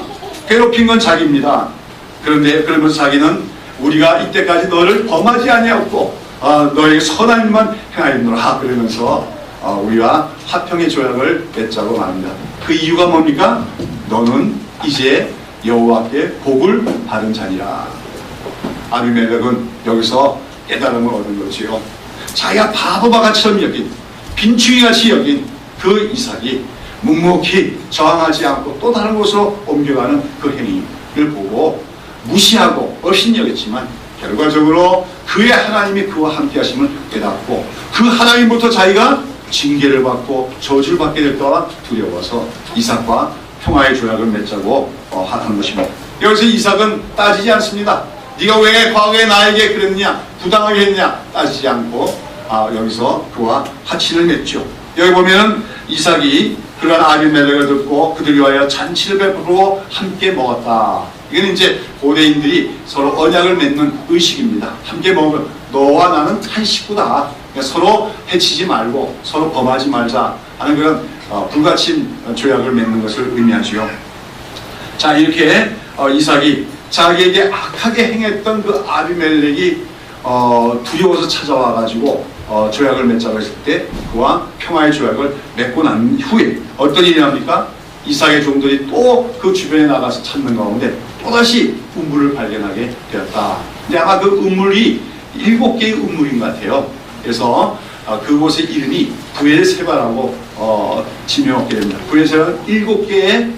괴롭힌 건 자기입니다. 그런데 그러면서 자기는 우리가 이때까지 너를 범하지 아니하였고 너에게 선한 일만 행하였노라 그러면서 우리와 화평의 조약을 맺자고 말합니다. 그 이유가 뭡니까? 너는 이제 여호와께 복을 받은 자니라. 아비멜렉은 여기서 깨달음을 얻은 거지요. 자기가 바보바가처럼 여긴 빈충이같이 여긴 그 이삭이 묵묵히 저항하지 않고 또 다른 곳으로 옮겨가는 그 행위를 보고 무시하고 업신여겼지만 결과적으로 그의 하나님이 그와 함께 하심을 깨닫고 그 하나님부터 자기가 징계를 받고 저주를 받게 될까봐 두려워서 이삭과 평화의 조약을 맺자고 한 것입니다. 여기서 이삭은 따지지 않습니다. 네가 왜 과거에 나에게 그랬냐 부당하게 했냐 따지지 않고 여기서 그와 화친을 맺죠. 여기 보면 이삭이 그러한 아비멜렉을 듣고 그들 위하여 잔치를 베풀고 함께 먹었다. 이건 이제 고대인들이 서로 언약을 맺는 의식입니다. 함께 먹으면 너와 나는 한 식구다. 그러니까 서로 해치지 말고 서로 범하지 말자 하는 그런 불가침 조약을 맺는 것을 의미하지요. 자, 이렇게 이삭이 자기에게 악하게 행했던 그 아비멜렉이 두려워서 찾아와 가지고 조약을 맺자고 했을 때 그와 평화의 조약을 맺고 난 후에 어떤 일이 납니까? 이삭의 종들이 또 그 주변에 나가서 찾는 가운데 또다시 우물을 발견하게 되었다. 근데 아마 그 우물이 7개의 우물인 것 같아요. 그래서 그곳의 이름이 브엘세바라고 지명하게 됩니다. 브엘세바는 7개의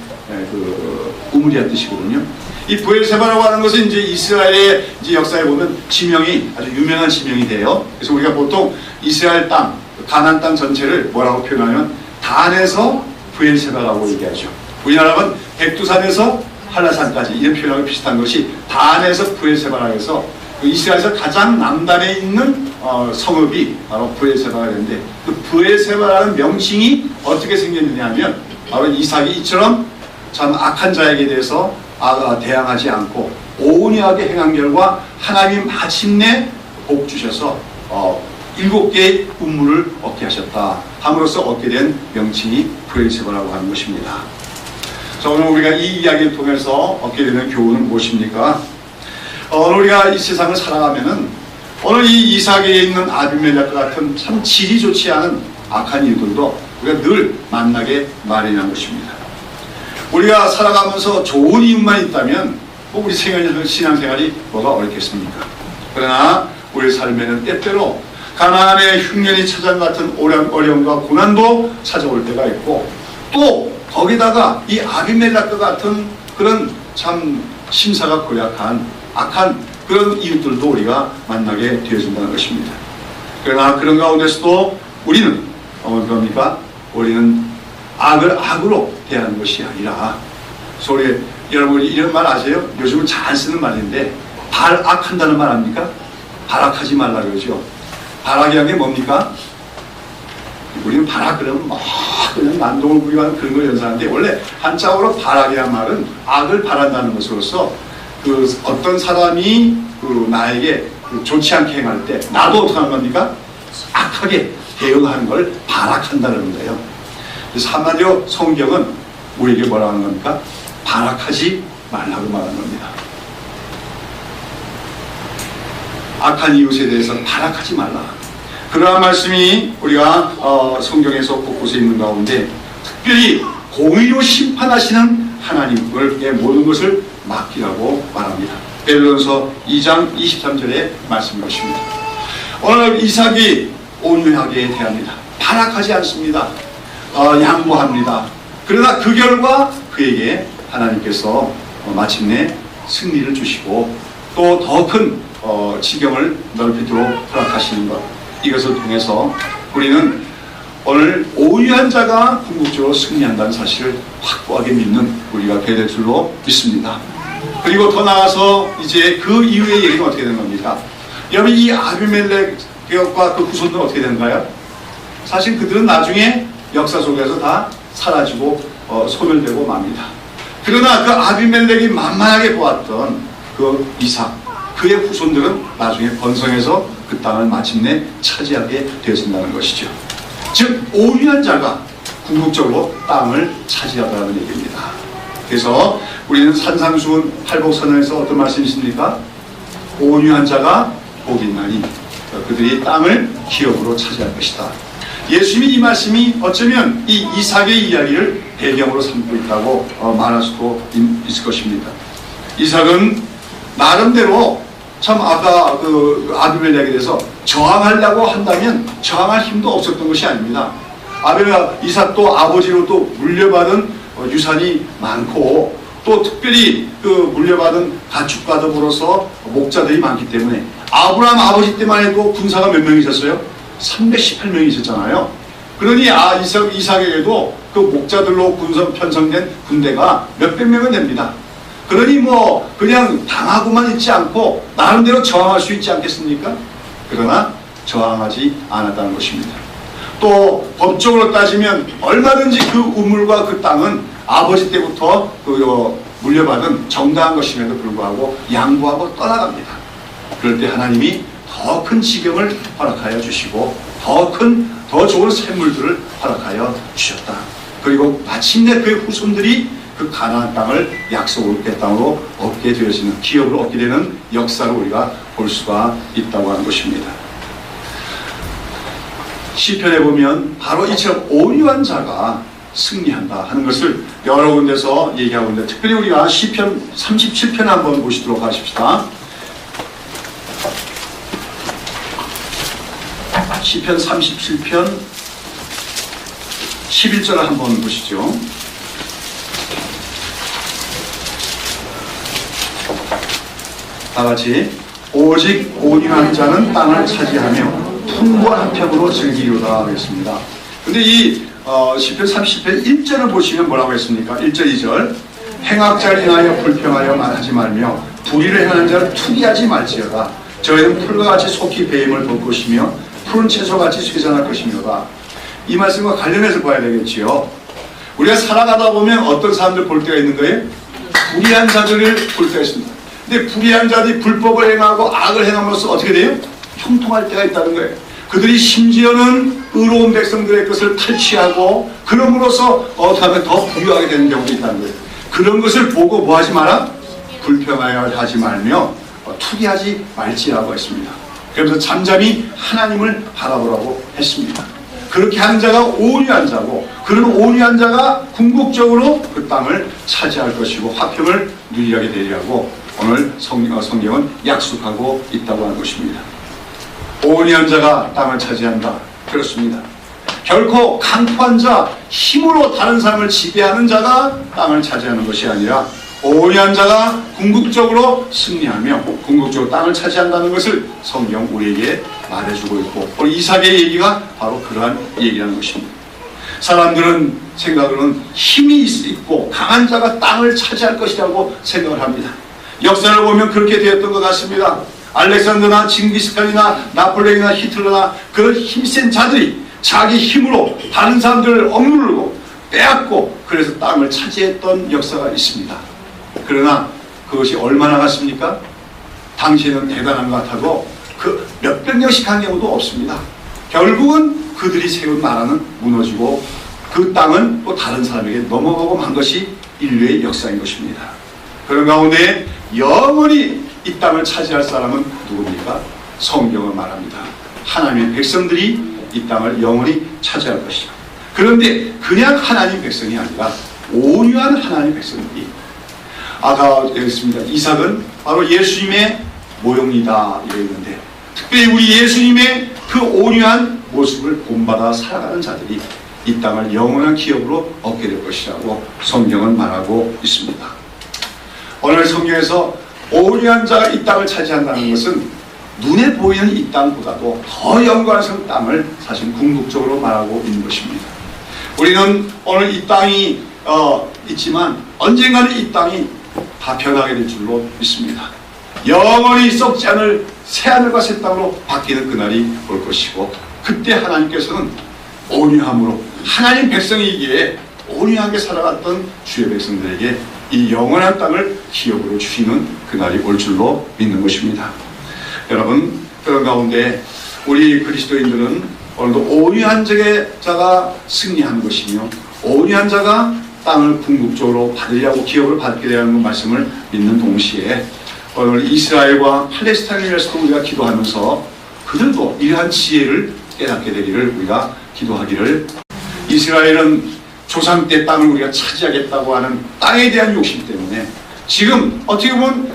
그 우물이란 뜻이거든요. 이 브엘세바라고 하는 것은 이제 이스라엘의 이제 역사에 보면 지명이 아주 유명한 지명이 돼요. 그래서 우리가 보통 이스라엘 땅, 가나안 땅 전체를 뭐라고 표현하면 단에서 브엘세바라고 얘기하죠. 우리나라는 백두산에서 한라산까지 이런 표현하고 비슷한 것이 단에서 브엘세바라고 해서 그 이스라엘에서 가장 남단에 있는 성읍이 바로 브엘세바가 되는데 그 브엘세바라는 명칭이 어떻게 생겼느냐 하면 바로 이삭이 이처럼 참 악한 자에게 대해서 대항하지 않고 온유하게 행한 결과 하나님이 마침내 복 주셔서 7개의 운물을 얻게 하셨다 함으로써 얻게 된 명칭이 브레이세바라고 하는 것입니다. 자, 오늘 우리가 이 이야기를 통해서 얻게 되는 교훈은 무엇입니까? 오늘 우리가 이 세상을 살아가면은 오늘 이 이삭에 있는 아비멜렉과 같은 참 질이 좋지 않은 악한 이들도 우리가 늘 만나게 마련한 것입니다. 우리가 살아가면서 좋은 이웃만 있다면 우리 신앙생활이 뭐가 어렵겠습니까? 그러나 우리 삶에는 때때로 가난의 흉년이 찾아온 같은 어려움과 고난도 찾아올 때가 있고, 또 거기다가 이 아비멜렉과 같은 그런 참 심사가 고약한 악한 그런 이웃들도 우리가 만나게 되어진다는 것입니다. 그러나 그런 가운데서도 우리는 뭡니까? 우리는 악을 악으로 대하는 것이 아니라, 소리 여러분이 이런 말 아세요? 요즘은 잘 쓰는 말인데 발악한다는 말 압니까? 발악하지 말라 그러죠. 발악이라는 게 뭡니까? 우리는 발악 그러면 막 그냥 난동을 부리고 그런 걸 연상하는데, 원래 한자어로 발악이라는 말은 악을 바란다는 것으로서 그 어떤 사람이 그 나에게 그 좋지 않게 행할 때 나도 어떻게 하는 겁니까? 악하게 대응하는 걸 발악한다는 거예요. 그래서 한마디로 성경은 우리에게 뭐라고 하는 겁니까? 발악하지 말라고 말하는 겁니다. 악한 이웃에 대해서 발악하지 말라. 그러한 말씀이 우리가 성경에서 곳곳에 있는 가운데, 특별히 공의로 심판하시는 하나님께 모든 것을 맡기라고 말합니다. 베드로전서 2장 23절의 말씀인 것입니다. 오늘 이삭이 온유하게 대합니다. 발악하지 않습니다. 양보합니다. 그러나 그 결과 그에게 하나님께서 마침내 승리를 주시고 또 더 큰 지경을 넓히도록 허락하시는 것, 이것을 통해서 우리는 오늘 온유한 자가 궁극적으로 승리한다는 사실을 확고하게 믿는 우리가 될 줄로 믿습니다. 그리고 더 나아가서 이제 그 이후의 얘기는 어떻게 되는 겁니까? 여러분, 이 아비멜렉과 그 후손들은 어떻게 되는가요? 사실 그들은 나중에 역사 속에서 다 사라지고 소멸되고 맙니다. 그러나 그 아비멜렉이 만만하게 보았던 그 이삭, 그의 후손들은 나중에 번성해서 그 땅을 마침내 차지하게 되어진다는 것이죠. 즉 온유한 자가 궁극적으로 땅을 차지하다는 얘기입니다. 그래서 우리는 산상수훈 팔복선언에서 어떤 말씀이 있습니까? 온유한 자가 복이 있나니 그들이 땅을 기업으로 차지할 것이다. 예수님이 이 말씀이 어쩌면 이 이삭의 이야기를 배경으로 삼고 있다고 말할 수도 있을 것입니다. 이삭은 나름대로 참 아까 그 아비멜렉에 대해서 저항하려고 한다면 저항할 힘도 없었던 것이 아닙니다. 이삭도 아버지로 또 물려받은 유산이 많고, 또 특별히 그 물려받은 가축과 더불어서 목자들이 많기 때문에, 아브라함 아버지 때만 해도 군사가 몇 명이 있었어요? 318명이 있었잖아요. 그러니 이삭에게도 그 목자들로 편성된 군대가 몇백 명은 됩니다. 그러니 뭐 그냥 당하고만 있지 않고 나름대로 저항할 수 있지 않겠습니까? 그러나 저항하지 않았다는 것입니다. 또 법적으로 따지면 얼마든지 그 우물과 그 땅은 아버지 때부터 물려받은 정당한 것임에도 불구하고 양보하고 떠나갑니다. 그럴 때 하나님이 더 큰 지경을 허락하여 주시고 더 좋은 샘물들을 허락하여 주셨다. 그리고 마침내 그의 후손들이 그 가나안 땅을 약속의 땅으로 얻게 되어지는, 기업으로 얻게 되는 역사를 우리가 볼 수가 있다고 하는 것입니다. 시편에 보면 바로 이처럼 온유한 자가 승리한다 하는 것을 여러 군데서 얘기하고 있는데, 특별히 우리가 시편 37편 한번 보시도록 하십시다. 시편 37편 11절을 한번 보시죠. 다같이 오직 온유한 자는 땅을 차지하며 풍부한 한평으로 즐기리로다 하겠습니다. 근데 이 시편 30편 1절을 보시면 뭐라고 했습니까? 1절 2절 행악자를 인하여 불평하여 말하지 말며 불의를 행하는 자를 투기하지 말지어다. 저희는 풀과 같이 속히 배임을 볼 것이며 푸른 채소같이 쇠잔할 것이며다. 이 말씀과 관련해서 봐야 되겠지요. 우리가 살아가다 보면 어떤 사람들 볼 때가 있는 거예요? 불의한 자들을 볼 때가 있습니다. 근데 불의한 자들이 불법을 행하고 악을 행함으로써 어떻게 돼요? 형통할 때가 있다는 거예요. 그들이 심지어는 의로운 백성들의 것을 탈취하고 그럼으로써 어떻게 더 부유하게 되는 경우도 있다는 거예요. 그런 것을 보고 뭐 하지 마라? 불평하지 말며 투기하지 말지라고 했습니다. 그러면서 잠잠히 하나님을 바라보라고 했습니다. 그렇게 하는 자가 온유한 자고, 그런 온유한 자가 궁극적으로 그 땅을 차지할 것이고 화평을 누리게 되리라고 오늘 성경은 약속하고 있다고 하는 것입니다. 온유한 자가 땅을 차지한다. 그렇습니다. 결코 강포한 자, 힘으로 다른 사람을 지배하는 자가 땅을 차지하는 것이 아니라 온유한 자가 궁극적으로 승리하며 궁극적으로 땅을 차지한다는 것을 성경 우리에게 말해주고 있고, 우리 이삭의 얘기가 바로 그러한 얘기라는 것입니다. 사람들은 생각으로는 힘이 있고 강한 자가 땅을 차지할 것이라고 생각을 합니다. 역사를 보면 그렇게 되었던 것 같습니다. 알렉산더나 징기스칸이나 나폴레옹이나 히틀러나 그런 힘센 자들이 자기 힘으로 다른 사람들을 억누르고 빼앗고 그래서 땅을 차지했던 역사가 있습니다. 그러나 그것이 얼마나 같습니까? 당시에는 대단한 것 같아도 그 몇백 년씩 한 경우도 없습니다. 결국은 그들이 세운 나라는 무너지고 그 땅은 또 다른 사람에게 넘어가고 만 것이 인류의 역사인 것입니다. 그런 가운데 영원히 이 땅을 차지할 사람은 누굽니까? 성경은 말합니다. 하나님의 백성들이 이 땅을 영원히 차지할 것이다. 그런데 그냥 하나님 백성이 아니라 온유한 하나님 백성들이, 아까 얘기했습니다. 이삭은 바로 예수님의 모형이다 이랬는데, 특별히 우리 예수님의 그 온유한 모습을 본받아 살아가는 자들이 이 땅을 영원한 기업으로 얻게 될 것이라고 성경은 말하고 있습니다. 오늘 성경에서 온유한 자가 이 땅을 차지한다는 것은 눈에 보이는 이 땅보다도 더 영광스러운 땅을 사실 궁극적으로 말하고 있는 것입니다. 우리는 오늘 이 땅이 있지만 언젠가는 이 땅이 다 변하게 될 줄로 믿습니다. 영원히 썩지 않을 새하늘과 새 땅으로 바뀌는 그날이 올 것이고, 그때 하나님께서는 온유함으로 하나님 백성이기에 온유하게 살아갔던 주의 백성들에게 이 영원한 땅을 기업으로 주시는 그날이 올 줄로 믿는 것입니다. 여러분, 그런 가운데 우리 그리스도인들은 오늘도 온유한 자가 승리하는 것이며 온유한 자가 땅을 궁극적으로 받으려고 기업을 받게 되는 말씀을 믿는 동시에, 오늘 이스라엘과 팔레스타인을 위해서도 우리가 기도하면서 그들도 이러한 지혜를 깨닫게 되기를 우리가 기도하기를, 이스라엘은 조상 때 땅을 우리가 차지하겠다고 하는 땅에 대한 욕심 때문에 지금 어떻게 보면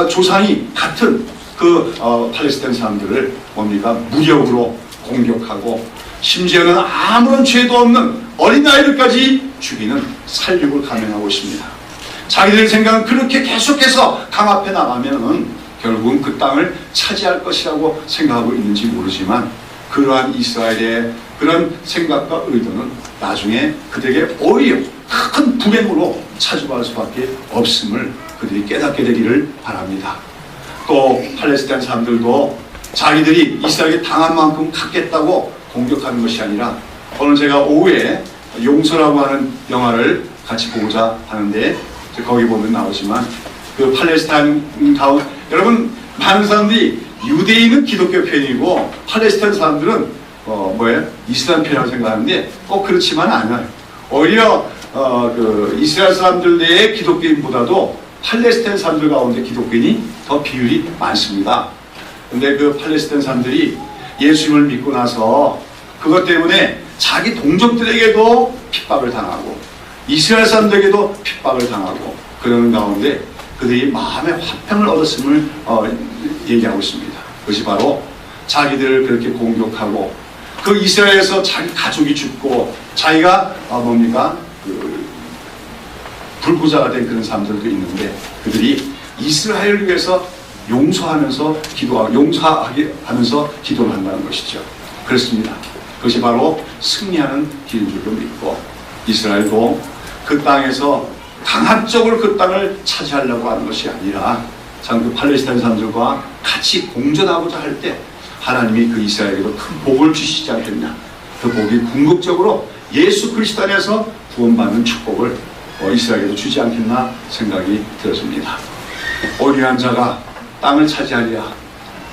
조상이 같은 그 팔레스타인 사람들을 뭡니까? 무력으로 공격하고 심지어는 아무런 죄도 없는 어린아이들까지 죽이는 살육을 감행하고 있습니다. 자기들 생각은 그렇게 계속해서 강압해 나가면은 결국은 그 땅을 차지할 것이라고 생각하고 있는지 모르지만, 그러한 이스라엘의 그런 생각과 의도는 나중에 그들에게 오히려 큰 불행으로 차지할 수밖에 없음을 그들이 깨닫게 되기를 바랍니다. 또 팔레스타인 사람들도 자기들이 이스라엘에게 당한 만큼 갚겠다고 공격하는 것이 아니라, 오늘 제가 오후에 용서라고 하는 영화를 같이 보고자 하는데 거기 보면 나오지만 그 팔레스타인 가운데, 여러분 많은 사람들이 유대인은 기독교 편이고 팔레스타인 사람들은 이슬람 편이라고 생각하는데 꼭 그렇지만 않아요. 오히려 그 이스라엘 사람들 내에 기독교인보다도 팔레스타인 사람들 가운데 기독교인이 더 비율이 많습니다. 근데 그 팔레스타인 사람들이 예수님을 믿고 나서 그것 때문에 자기 동족들에게도 핍박을 당하고 이스라엘 사람들에게도 핍박을 당하고 그러는 가운데 그들이 마음의 화평을 얻었음을 얘기하고 있습니다. 그것이 바로 자기들을 그렇게 공격하고 그 이스라엘에서 자기 가족이 죽고 자기가 불구자가 된 그런 사람들도 있는데, 그들이 이스라엘을 위해서 용서하면서 기도를 한다는 것이죠. 그렇습니다. 그것이 바로 승리하는 길인 줄로 믿고, 이스라엘도 그 땅에서 강압적으로 그 땅을 차지하려고 하는 것이 아니라 참 그 팔레스타인 사람들과 같이 공존하고자 할 때 하나님이 그 이스라엘에게도 큰 복을 주시지 않겠냐. 그 복이 궁극적으로 예수 그리스도 안에서 구원받는 축복을 이스라엘에게도 주지 않겠나 생각이 들었습니다. 온유한 자가 땅을 차지하리라.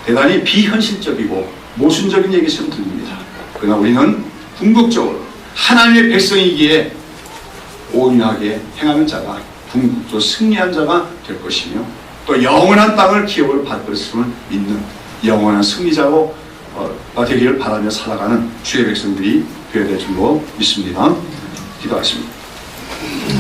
대단히 비현실적이고 모순적인 얘기처럼 들립니다. 그러나 우리는 궁극적으로 하나님의 백성이기에 온유하게 행하는 자가 궁극적으로 승리한 자가 될 것이며 또 영원한 땅을 기업을 받을 것을 믿는 영원한 승리자가 되기를 바라며 살아가는 주의 백성들이 되어야 될 줄로 믿습니다. 기도하겠습니다.